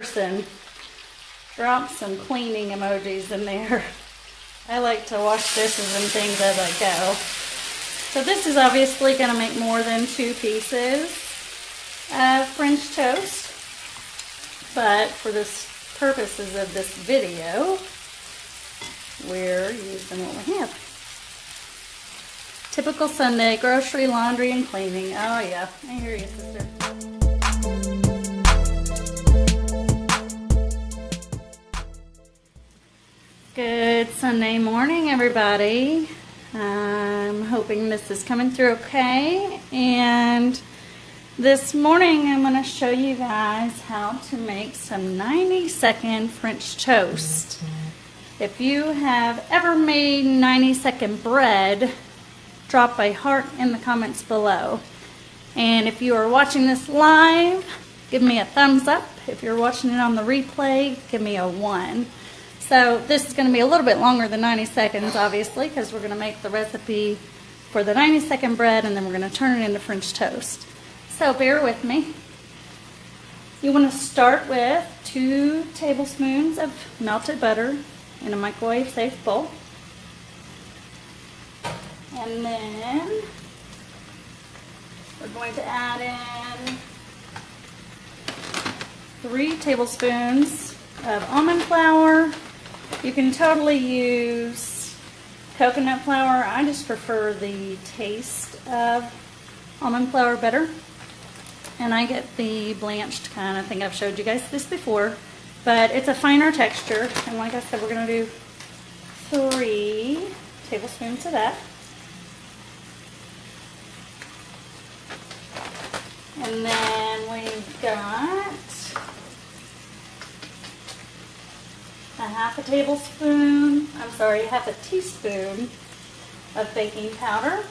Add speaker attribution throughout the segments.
Speaker 1: person, drop some cleaning emojis in there. I like to wash dishes and things as I go. So this is obviously going to make more than 2 pieces of French toast, but for the purposes of this video, we're using what we have. Typical Sunday, grocery, laundry, and cleaning. Oh yeah, I hear you, sister. Good Sunday morning, everybody. I'm hoping this is coming through okay. And this morning I'm going to show you guys how to make some 90-second French toast. If you have ever made 90-second bread, drop a heart in the comments below. And if you are watching this live, give me a thumbs up. If you're watching it on the replay, give me a 1. So this is going to be a little bit longer than 90 seconds, obviously, because we're going to make the recipe for the 90-second bread, and then we're going to turn it into French toast. So bear with me. You want to start with 2 tablespoons of melted butter in a microwave-safe bowl. And then we're going to add in 3 tablespoons of almond flour. You can totally use coconut flour. I just prefer the taste of almond flour better. And I get the blanched kind. I think I've showed you guys this before. But it's a finer texture. And like I said, we're going to do 3 tablespoons of that. And then we've got half a teaspoon of baking powder.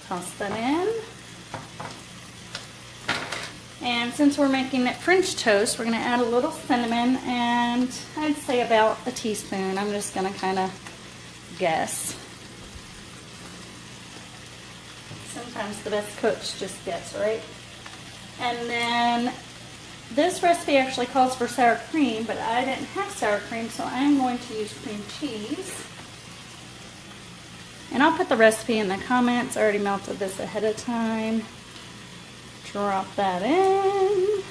Speaker 1: Toss that in. And since we're making it French toast, we're going to add a little cinnamon, and I'd say about a teaspoon. I'm just going to kind of guess. Sometimes the best coach just gets, right? And then this recipe actually calls for sour cream, but I didn't have sour cream, so I'm going to use cream cheese. And I'll put the recipe in the comments. I already melted this ahead of time. Drop that in.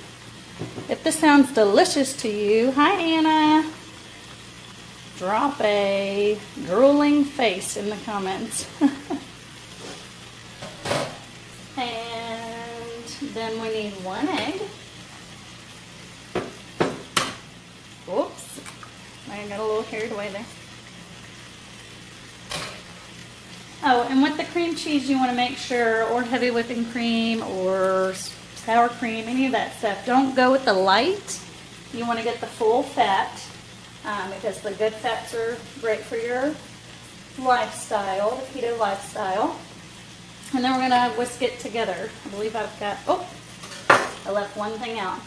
Speaker 1: If this sounds delicious to you, hi Anna. Drop a drooling face in the comments. And then we need 1 egg. Whoops, I got a little carried away there. Oh, and with the cream cheese, you want to make sure, or heavy whipping cream, or sour cream, any of that stuff, don't go with the light. You want to get the full fat, because the good fats are great for your lifestyle, the keto lifestyle. And then we're going to whisk it together. I believe I've got, I left one thing out.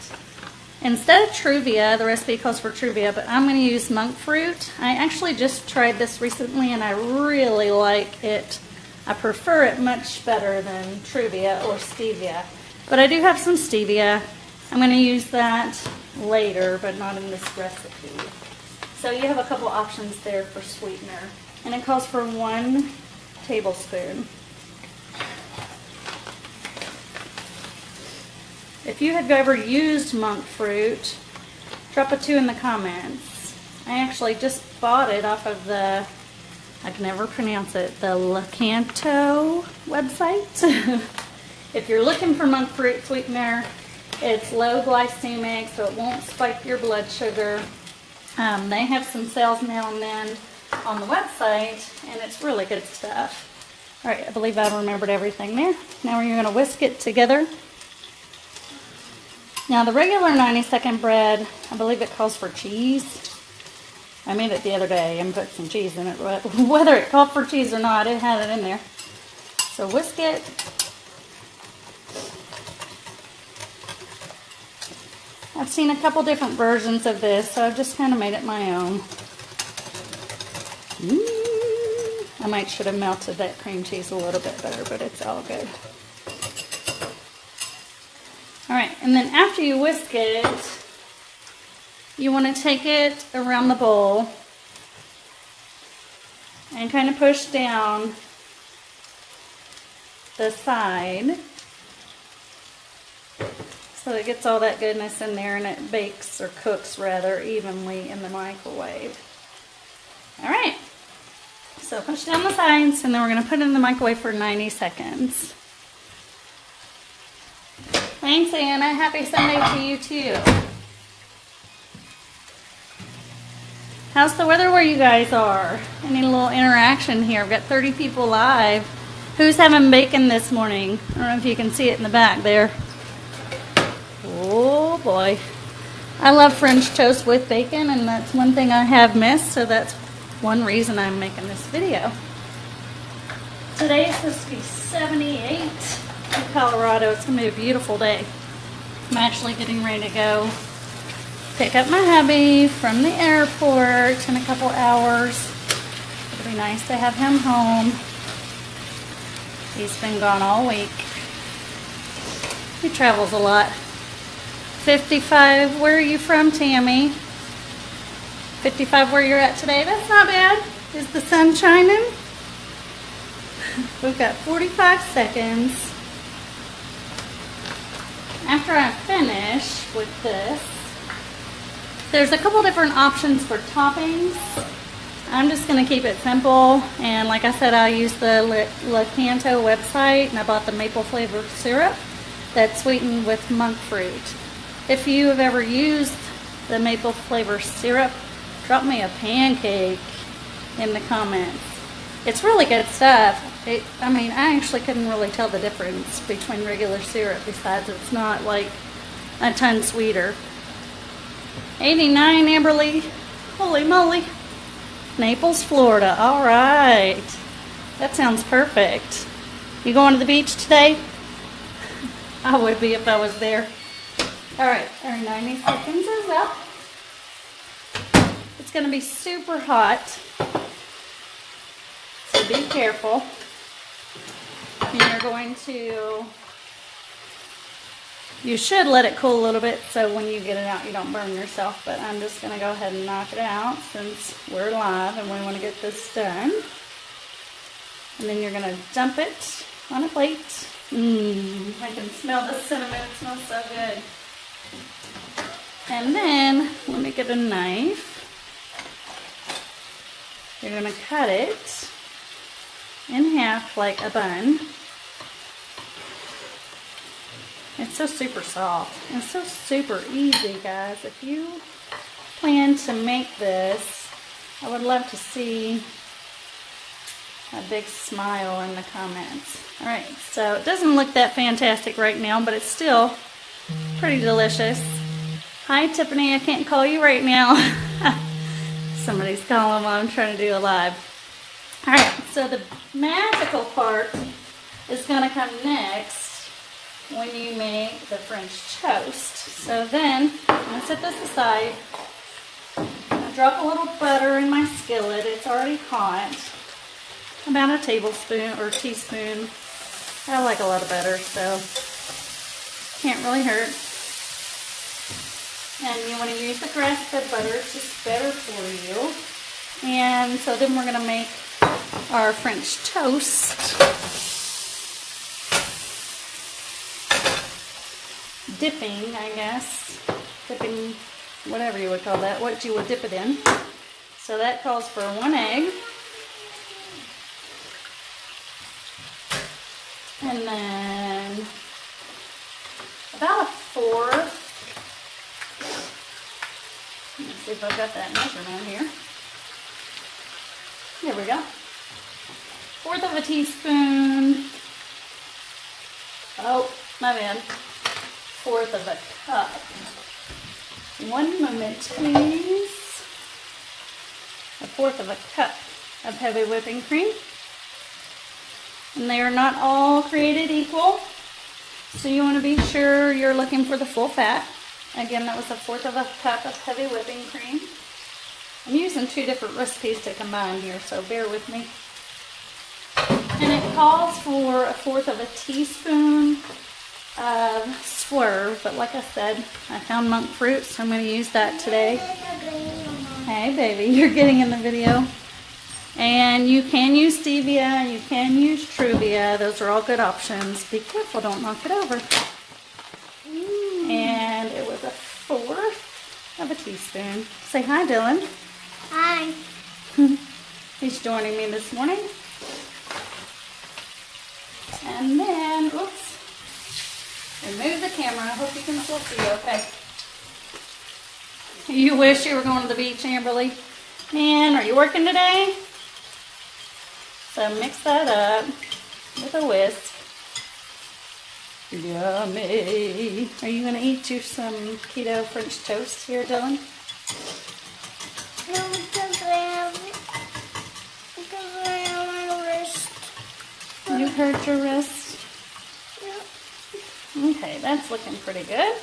Speaker 1: Instead of Truvia, the recipe calls for Truvia, but I'm going to use monk fruit. I actually just tried this recently and I really like it. I prefer it much better than Truvia or stevia. But I do have some stevia. I'm going to use that later, but not in this recipe. So you have a couple options there for sweetener. And it calls for 1 tablespoon. If you have ever used monk fruit, drop a 2 in the comments. I actually just bought it off of the, I can never pronounce it, the Lakanto website. If you're looking for monk fruit sweetener, it's low glycemic, so it won't spike your blood sugar. They have some sales now and then on the website, and it's really good stuff. All right, I believe I remembered everything there. Now we're going to whisk it together. Now the regular 90-second bread, I believe it calls for cheese. I made it the other day and put some cheese in it. Whether it called for cheese or not, it had it in there. So whisk it. I've seen a couple different versions of this, so I've just kind of made it my own. I might should have melted that cream cheese a little bit better, but it's all good. All right, and then after you whisk it, you want to take it around the bowl and kind of push down the side so it gets all that goodness in there and it bakes or cooks rather evenly in the microwave. All right, so push down the sides and then we're going to put it in the microwave for 90 seconds. Thanks, Anna. Happy Sunday to you too. How's the weather where you guys are? Any little interaction here? I've got 30 people live. Who's having bacon this morning? I don't know if you can see it in the back there. Oh boy. I love French toast with bacon, and that's one thing I have missed, so that's one reason I'm making this video. Today is supposed to be 78 in Colorado. It's going to be a beautiful day. I'm actually getting ready to go pick up my hubby from the airport in a couple hours. It'll be nice to have him home. He's been gone all week. He travels a lot. 55, where are you from, Tammy? 55 where you're at today? That's not bad. Is the sun shining? We've got 45 seconds. After I finish with this, there's a couple different options for toppings. I'm just going to keep it simple, and like I said, I use the Lakanto website, and I bought the maple flavored syrup that's sweetened with monk fruit. If you have ever used the maple flavor syrup, drop me a pancake in the comments. It's really good stuff. I mean, I actually couldn't really tell the difference between regular syrup, besides it's not like a ton sweeter. 89, Amberly. Holy moly. Naples, Florida. All right. That sounds perfect. You going to the beach today? I would be if I was there. All right, our 90 seconds is up. It's going to be super hot, so be careful. And you're going to, you should let it cool a little bit so when you get it out you don't burn yourself, but I'm just going to go ahead and knock it out since we're live and we want to get this done. And then you're going to dump it on a plate. I can smell the cinnamon, it smells so good. And then, let me get a knife. You're going to cut it in half like a bun. It's so super soft. It's so super easy, guys. If you plan to make this, I would love to see a big smile in the comments. Alright, so it doesn't look that fantastic right now, but it's still pretty delicious. Hi, Tiffany. I can't call you right now. Somebody's calling while I'm trying to do a live. Alright, so the magical part is going to come next when you make the French toast. So then, I'm going to set this aside. I'm going to drop a little butter in my skillet. It's already hot. About a tablespoon or teaspoon. I like a lot of butter, so can't really hurt. And you want to use the grass-fed butter. It's just better for you. And so then we're going to make our French toast. Dipping, I guess. Dipping, whatever you would call that. What you would dip it in. So that calls for 1 egg. And then about a fourth. Let's see if I've got that measurement here. There we go. 1/4 of a teaspoon. Oh, my bad. 1/4 of a cup. 1 moment, please. 1/4 of a cup of heavy whipping cream. And they are not all created equal. So you want to be sure you're looking for the full fat. Again, that was 1/4 of a cup of heavy whipping cream. I'm using 2 different recipes to combine here, so bear with me. And it calls for 1/4 of a teaspoon Swerve, but like I said, I found monk fruit, so I'm going to use that today. Hey baby, you're getting in the video. And you can use stevia, you can use Truvia. Those are all good options. Be careful, don't knock it over. And it was 1/4 of a teaspoon. Say hi, Dylan.
Speaker 2: Hi.
Speaker 1: He's joining me this morning. And then, oops, remove the camera. I hope you can still see okay. You wish you were going to the beach, Amberly. Man, are you working today? So mix that up with a whisk. Yummy. Are you going to eat you some keto French toast here, Dylan?
Speaker 2: No, because I have my wrist.
Speaker 1: You hurt your wrist?
Speaker 2: Yeah.
Speaker 1: Okay, that's looking pretty good.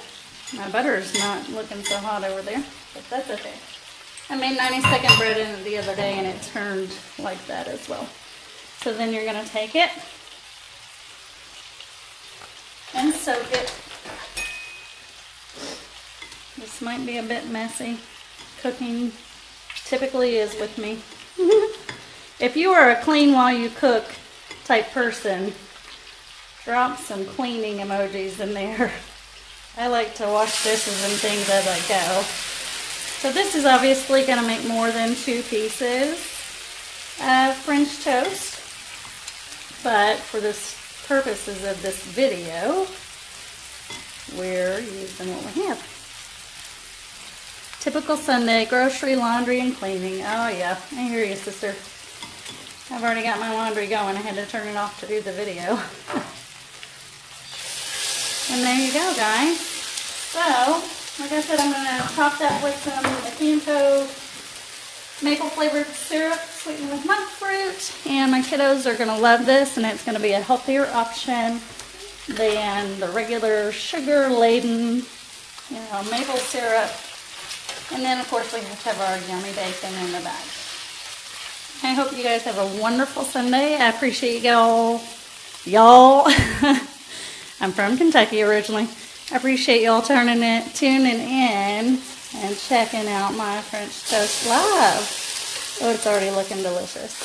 Speaker 1: My butter's not looking so hot over there, but that's okay. I made 90-second bread in it the other day and it turned like that as well. So then you're going to take it and soak it. This might be a bit messy. Cooking typically is with me. If you are a clean while you cook type person, drop some cleaning emojis in there. I like to wash dishes and things as I go. So this is obviously going to make more than 2 pieces of French toast. But for the purposes of this video, we're using what we have. Typical Sunday, grocery, laundry, and cleaning. Oh yeah, I hear you, sister. I've already got my laundry going. I had to turn it off to do the video. And there you go, guys. So, like I said, I'm going to top that with some Lakanto Maple flavored syrup, sweetened with monk fruit. And my kiddos are going to love this, and it's going to be a healthier option than the regular sugar-laden, maple syrup. And then, of course, we have to have our yummy bacon in the back. I hope you guys have a wonderful Sunday. I appreciate y'all. I'm from Kentucky originally. I appreciate y'all tuning in and checking out my French toast live. Oh, it's already looking delicious.